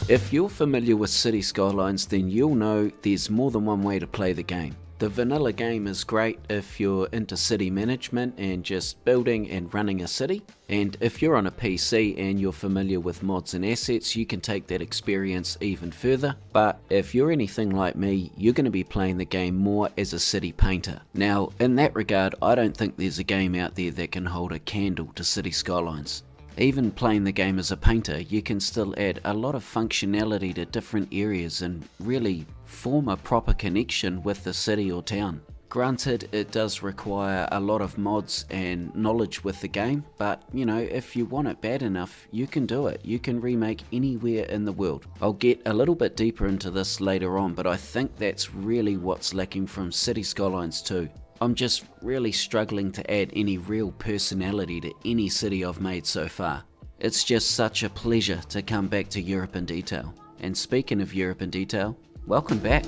If you're familiar with City Skylines, then you'll know there's more than one way to play the game. The vanilla game is great if you're into city management and just building and running a city, and if you're on a PC and you're familiar with mods and assets, you can take that experience even further. But if you're anything like me, you're going to be playing the game more as a city painter. Now, in that regard, I don't think there's a game out there that can hold a candle to City Skylines. Even playing the game as a painter, you can still add a lot of functionality to different areas and really form a proper connection with the city or town. Granted, it does require a lot of mods and knowledge with the game, but you know, if you want it bad enough, you can do it. You can remake anywhere in the world. I'll get a little bit deeper into this later on, but I think that's really what's lacking from City Skylines 2. I'm just really struggling to add any real personality to any city I've made so far. It's just such a pleasure to come back to Europe in Detail. And speaking of Europe in Detail, welcome back.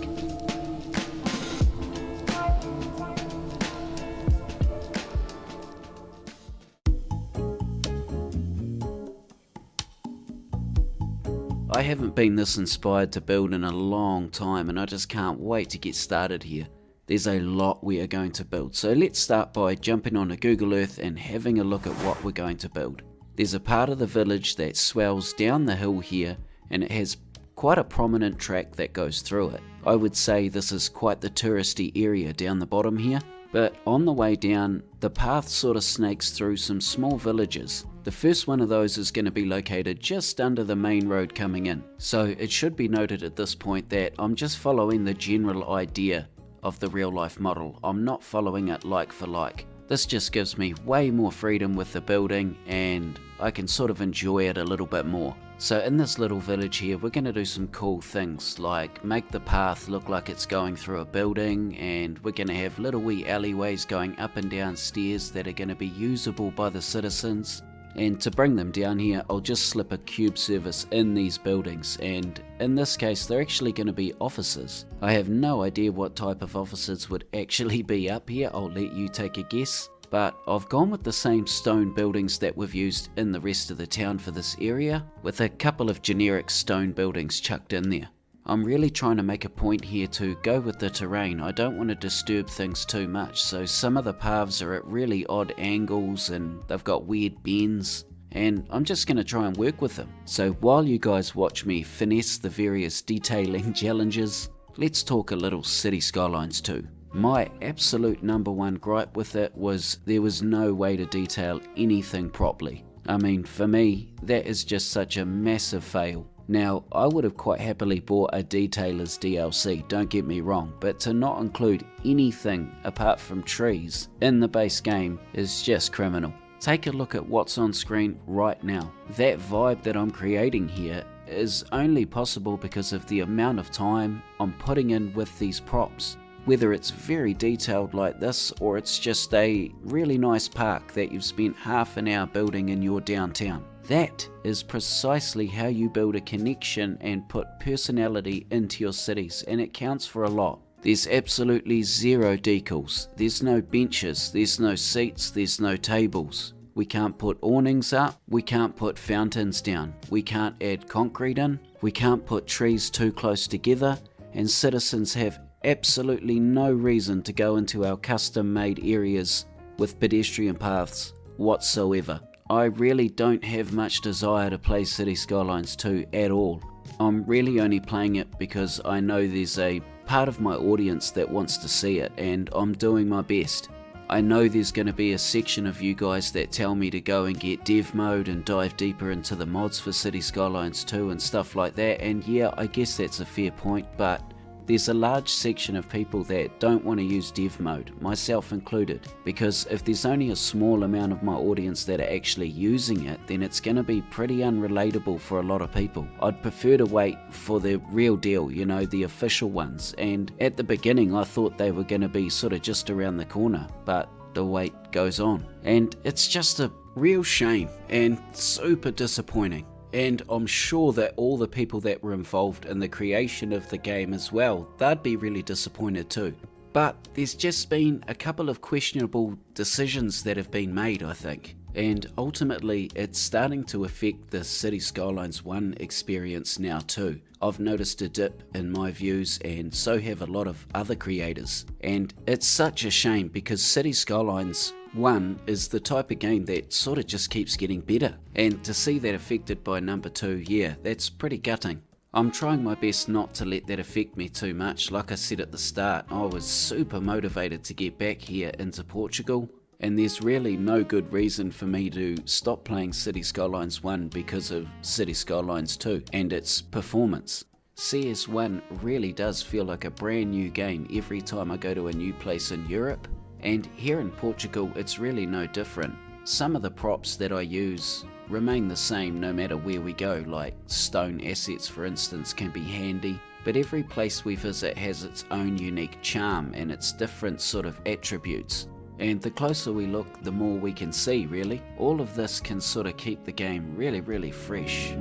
I haven't been this inspired to build in a long time, and I just can't wait to get started here. There's a lot we are going to build, so let's start by jumping onto Google Earth and having a look at what we're going to build. There's a part of the village that swells down the hill here, and it has quite a prominent track that goes through it. I would say this is quite the touristy area down the bottom here, but on the way down, the path sort of snakes through some small villages. The first one of those is going to be located just under the main road coming in, so it should be noted at this point that I'm just following the general idea of the real life model. I'm not following it like for like. This just gives me way more freedom with the building and I can sort of enjoy it a little bit more. So in this little village here, we're going to do some cool things like make the path look like it's going through a building, and we're going to have little wee alleyways going up and down stairs that are going to be usable by the citizens. And to bring them down here, I'll just slip a cube service in these buildings, and in this case they're actually going to be offices. I have no idea what type of offices would actually be up here, I'll let you take a guess. But I've gone with the same stone buildings that we've used in the rest of the town for this area, with a couple of generic stone buildings chucked in there. I'm really trying to make a point here to go with the terrain. I don't want to disturb things too much, so some of the paths are at really odd angles and they've got weird bends, and I'm just going to try and work with them. So while you guys watch me finesse the various detailing challenges, let's talk a little City Skylines 2. My absolute number one gripe with it was there was no way to detail anything properly. I mean, for me, that is just such a massive fail. Now, I would have quite happily bought a detailer's DLC, don't get me wrong, but to not include anything apart from trees in the base game is just criminal. Take a look at what's on screen right now. That vibe that I'm creating here is only possible because of the amount of time I'm putting in with these props. Whether it's very detailed like this, or it's just a really nice park that you've spent half an hour building in your downtown. That is precisely how you build a connection and put personality into your cities, and it counts for a lot. There's absolutely zero decals, there's no benches, there's no seats, there's no tables. We can't put awnings up, we can't put fountains down, we can't add concrete in, we can't put trees too close together, and citizens have absolutely no reason to go into our custom made areas with pedestrian paths whatsoever. I really don't have much desire to play City Skylines 2 at all. I'm really only playing it because I know there's a part of my audience that wants to see it, and I'm doing my best. I know there's going to be a section of you guys that tell me to go and get dev mode and dive deeper into the mods for City Skylines 2 and stuff like that, and yeah, I guess that's a fair point, but there's a large section of people that don't want to use dev mode, myself included, because if there's only a small amount of my audience that are actually using it, then it's going to be pretty unrelatable for a lot of people. I'd prefer to wait for the real deal, you know, the official ones, and at the beginning I thought they were going to be sort of just around the corner, but the wait goes on, and it's just a real shame and super disappointing. And I'm sure that all the people that were involved in the creation of the game as well, they'd be really disappointed too. But there's just been a couple of questionable decisions that have been made, I think. And ultimately, it's starting to affect the City Skylines 1 experience now too. I've noticed a dip in my views, and so have a lot of other creators. And it's such a shame, because City Skylines 1 is the type of game that sort of just keeps getting better. And to see that affected by number 2, yeah, that's pretty gutting. I'm trying my best not to let that affect me too much. Like I said at the start, I was super motivated to get back here into Portugal. And there's really no good reason for me to stop playing City Skylines 1 because of City Skylines 2 and its performance. CS1 really does feel like a brand new game every time I go to a new place in Europe, and here in Portugal it's really no different. Some of the props that I use remain the same no matter where we go, like stone assets for instance can be handy, but every place we visit has its own unique charm and its different sort of attributes. And the closer we look, the more we can see, really. All of this can sort of keep the game really fresh.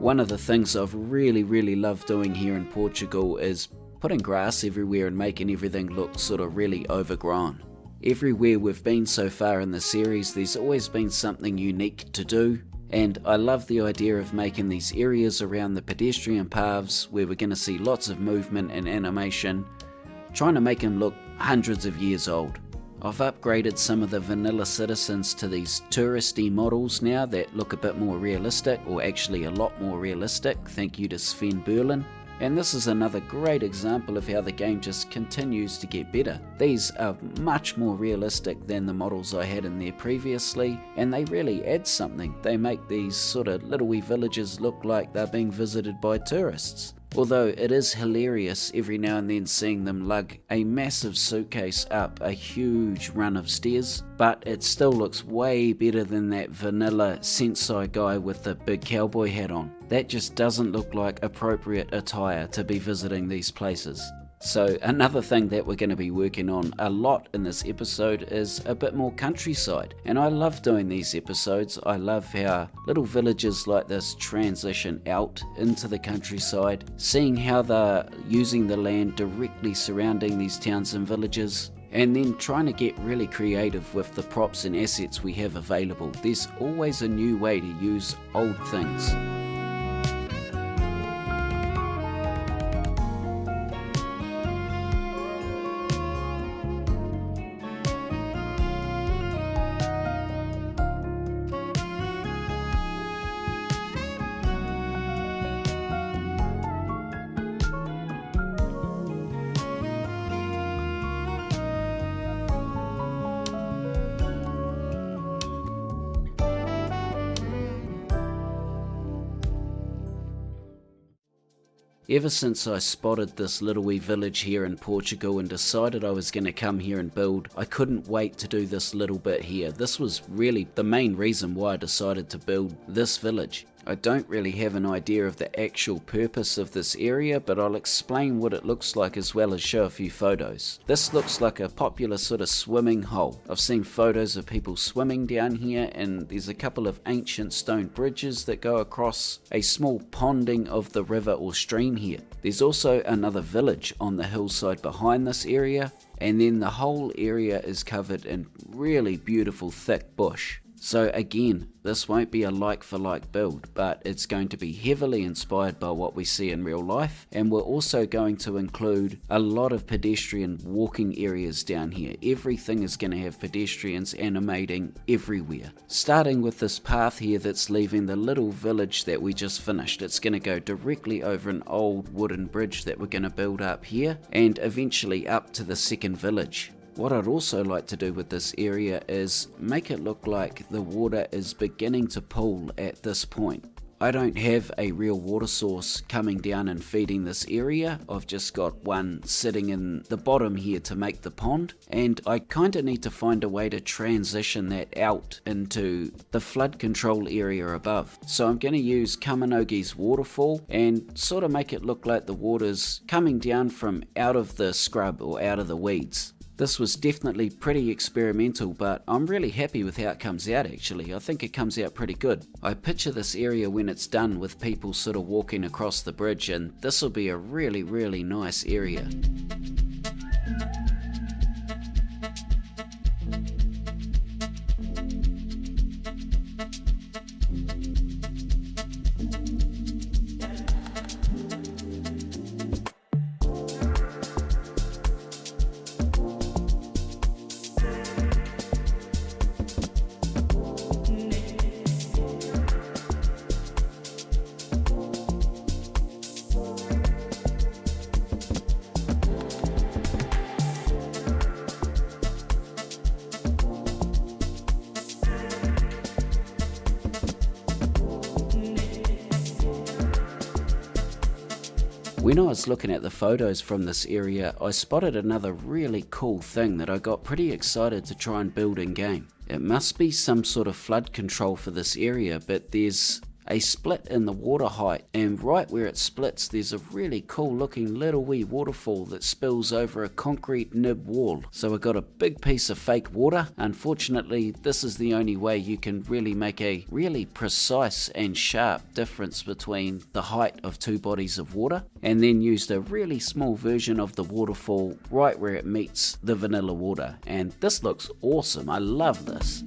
One of the things I've really loved doing here in Portugal is putting grass everywhere and making everything look sort of really overgrown. Everywhere we've been so far in the series, there's always been something unique to do, and I love the idea of making these areas around the pedestrian paths where we're going to see lots of movement and animation, trying to make them look hundreds of years old. I've upgraded some of the vanilla citizens to these touristy models now that look a bit more realistic, or actually a lot more realistic, thank you to Sven Berlin. And this is another great example of how the game just continues to get better. These are much more realistic than the models I had in there previously, and they really add something. They make these sort of little wee villages look like they're being visited by tourists. Although it is hilarious every now and then seeing them lug a massive suitcase up a huge run of stairs, but it still looks way better than that vanilla sensei guy with the big cowboy hat on. That just doesn't look like appropriate attire to be visiting these places. So another thing that we're going to be working on a lot in this episode is a bit more countryside. And I love doing these episodes. I love how little villages like this transition out into the countryside, seeing how they're using the land directly surrounding these towns and villages, and then trying to get really creative with the props and assets we have available. There's always a new way to use old things. Ever since I spotted this little wee village here in Portugal and decided I was going to come here and build, I couldn't wait to do this little bit here. This was really the main reason why I decided to build this village. I don't really have an idea of the actual purpose of this area, but I'll explain what it looks like as well as show a few photos. This looks like a popular sort of swimming hole. I've seen photos of people swimming down here, and there's a couple of ancient stone bridges that go across a small ponding of the river or stream here. There's also another village on the hillside behind this area, and then the whole area is covered in really beautiful thick bush. So again, this won't be a like-for-like build, but it's going to be heavily inspired by what we see in real life, and we're also going to include a lot of pedestrian walking areas down here. Everything is going to have pedestrians animating everywhere. Starting with this path here that's leaving the little village that we just finished. It's going to go directly over an old wooden bridge that we're going to build up here, and eventually up to the second village. What I'd also like to do with this area is make it look like the water is beginning to pool at this point. I don't have a real water source coming down and feeding this area. I've just got one sitting in the bottom here to make the pond, and I kind of need to find a way to transition that out into the flood control area above. So I'm going to use Kaminogi's waterfall and sort of make it look like the water's coming down from out of the scrub or out of the weeds. This was definitely pretty experimental, but I'm really happy with how it comes out actually. I think it comes out pretty good. I picture this area when it's done with people sort of walking across the bridge, and this will be a really nice area. When I was looking at the photos from this area, I spotted another really cool thing that I got pretty excited to try and build in game. It must be some sort of flood control for this area, but there's a split in the water height, and right where it splits there's a really cool looking little wee waterfall that spills over a concrete nib wall. So I got a big piece of fake water. Unfortunately, this is the only way you can really make a really precise and sharp difference between the height of two bodies of water, and then used a really small version of the waterfall right where it meets the vanilla water, and this looks awesome. I love this.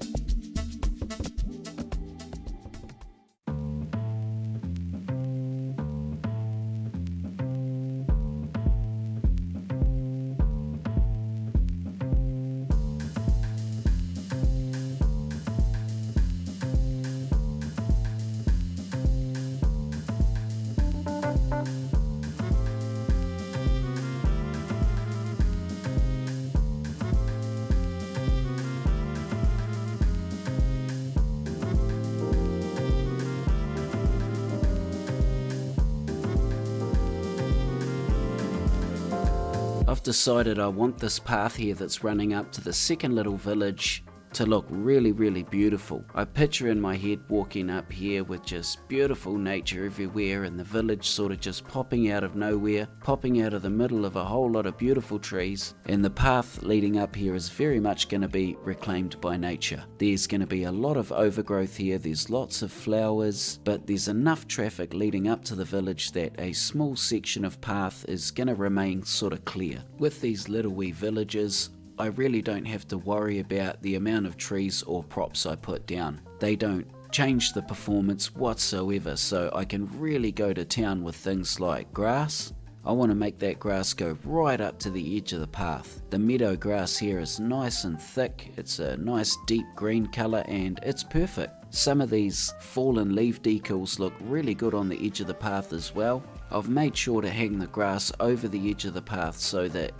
I've decided I want this path here that's running up to the second little village to look really beautiful. I picture in my head walking up here with just beautiful nature everywhere, and the village sort of just popping out of nowhere, popping out of the middle of a whole lot of beautiful trees, and the path leading up here is very much going to be reclaimed by nature. There's going to be a lot of overgrowth here, there's lots of flowers, but there's enough traffic leading up to the village that a small section of path is going to remain sort of clear. With these little wee villages, I really don't have to worry about the amount of trees or props I put down. They don't change the performance whatsoever, so I can really go to town with things like grass. I want to make that grass go right up to the edge of the path. The meadow grass here is nice and thick, it's a nice deep green colour, and it's perfect. Some of these fallen leaf decals look really good on the edge of the path as well. I've made sure to hang the grass over the edge of the path so that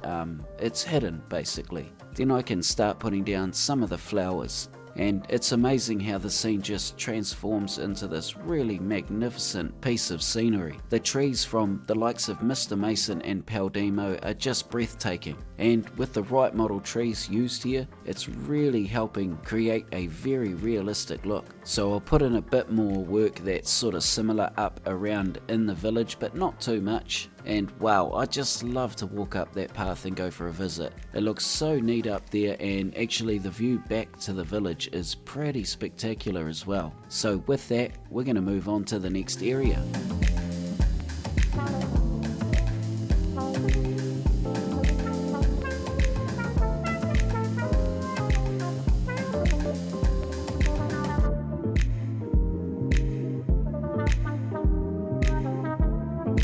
it's hidden basically. Then I can start putting down some of the flowers. And it's amazing how the scene just transforms into this really magnificent piece of scenery. The trees from the likes of Mr. Mason and Piodao are just breathtaking, and with the right model trees used here, it's really helping create a very realistic look. So I'll put in a bit more work that's sort of similar up around in the village, but not too much. And wow, I just love to walk up that path and go for a visit. It looks so neat up there, and actually the view back to the village is pretty spectacular as well. So with that, we're going to move on to the next area.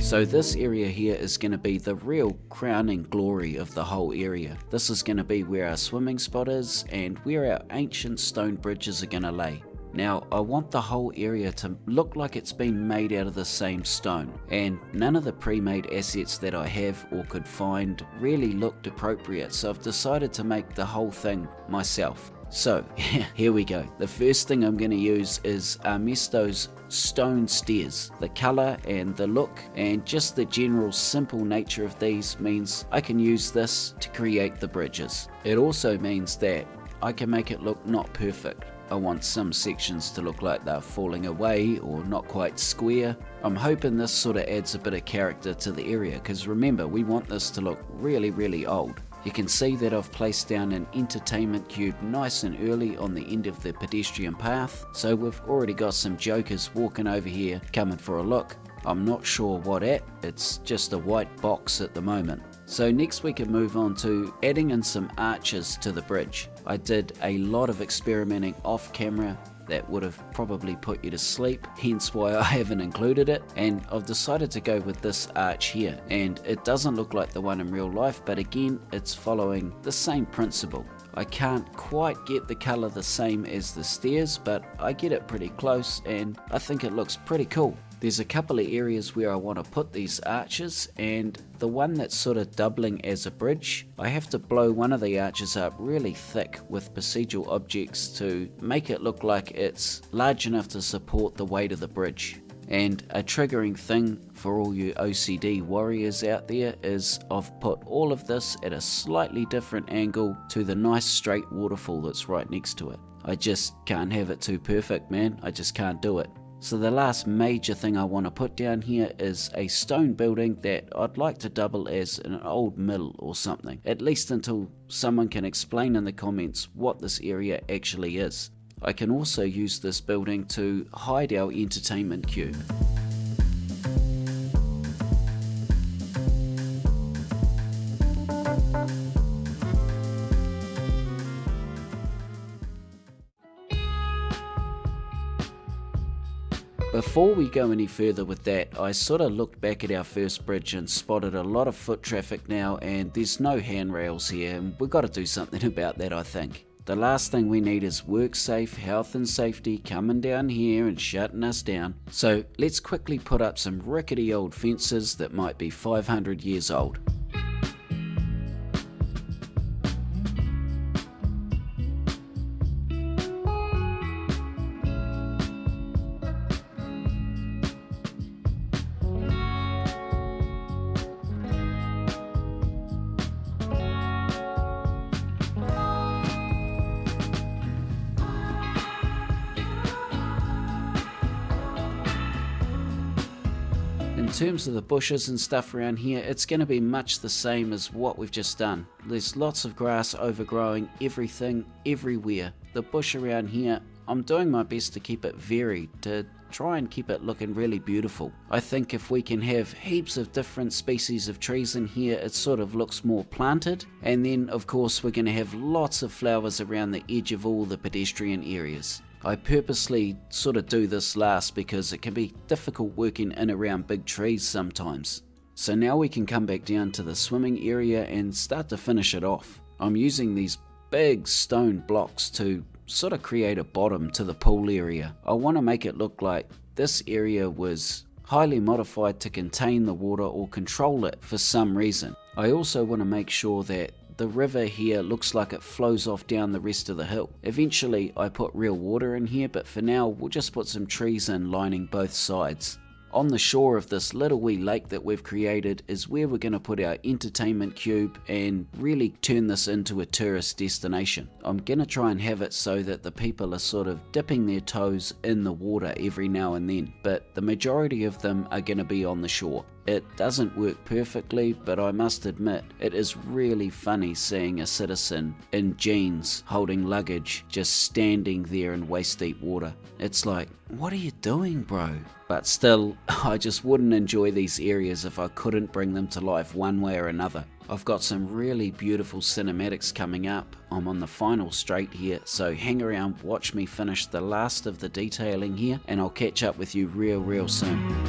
So this area here is going to be the real crowning glory of the whole area. This is going to be where our swimming spot is and where our ancient stone bridges are going to lay. Now, I want the whole area to look like it's been made out of the same stone, and none of the pre-made assets that I have or could find really looked appropriate, so I've decided to make the whole thing myself. So here we go. The first thing I'm going to use is Armesto's stone stairs. The colour and the look and just the general simple nature of these means I can use this to create the bridges. It also means that I can make it look not perfect. I want some sections to look like they're falling away or not quite square. I'm hoping this sort of adds a bit of character to the area, because remember, we want this to look really old. You can see that I've placed down an entertainment cube nice and early on the end of the pedestrian path, so we've already got some jokers walking over here coming for a look. I'm not sure what at, it's just a white box at the moment. So next we can move on to adding in some arches to the bridge. I did a lot of experimenting off camera that would have probably put you to sleep, hence why I haven't included it, and I've decided to go with this arch here, and it doesn't look like the one in real life, but again it's following the same principle. I can't quite get the colour the same as the stairs, but I get it pretty close and I think it looks pretty cool. There's a couple of areas where I want to put these arches, and the one that's sort of doubling as a bridge, I have to blow one of the arches up really thick with procedural objects to make it look like it's large enough to support the weight of the bridge. And a triggering thing for all you OCD warriors out there is I've put all of this at a slightly different angle to the nice straight waterfall that's right next to it. I just can't have it too perfect, man. I just can't do it. So the last major thing I want to put down here is a stone building that I'd like to double as an old mill or something, at least until someone can explain in the comments what this area actually is. I can also use this building to hide our entertainment cube. Before we go any further with that, I sort of looked back at our first bridge and spotted a lot of foot traffic now, and there's no handrails here, and we've got to do something about that, I think. The last thing we need is work safe, health and safety coming down here and shutting us down. So let's quickly put up some rickety old fences that might be 500 years old. In terms of the bushes and stuff around here, it's going to be much the same as what we've just done. There's lots of grass overgrowing everything, everywhere. The bush around here, I'm doing my best to keep it varied, to try and keep it looking really beautiful. I think if we can have heaps of different species of trees in here, it sort of looks more planted. And then of course we're going to have lots of flowers around the edge of all the pedestrian areas. I purposely sort of do this last because it can be difficult working in around big trees sometimes. So now we can come back down to the swimming area and start to finish it off. I'm using these big stone blocks to sort of create a bottom to the pool area. I want to make it look like this area was highly modified to contain the water or control it for some reason. I also want to make sure that the river here looks like it flows off down the rest of the hill. Eventually I put real water in here, but for now we'll just put some trees in lining both sides. On the shore of this little wee lake that we've created is where we're going to put our entertainment cube and really turn this into a tourist destination. I'm going to try and have it so that the people are sort of dipping their toes in the water every now and then, but the majority of them are going to be on the shore. It doesn't work perfectly, but I must admit, it is really funny seeing a citizen in jeans holding luggage just standing there in waist-deep water. It's like, what are you doing, bro? But still, I just wouldn't enjoy these areas if I couldn't bring them to life one way or another. I've got some really beautiful cinematics coming up. I'm on the final straight here, so hang around, watch me finish the last of the detailing here, and I'll catch up with you real soon.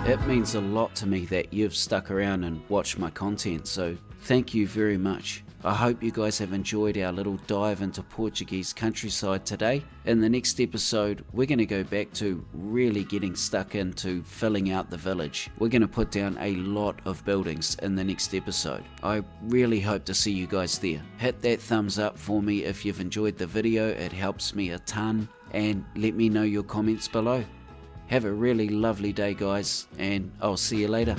It means a lot to me that you've stuck around and watched my content, so thank you very much. I hope you guys have enjoyed our little dive into Portuguese countryside today. In the next episode, we're going to go back to really getting stuck into filling out the village. We're going to put down a lot of buildings in the next episode. I really hope to see you guys there. Hit that thumbs up for me if you've enjoyed the video, it helps me a ton, and let me know your comments below. Have a really lovely day, guys, and I'll see you later.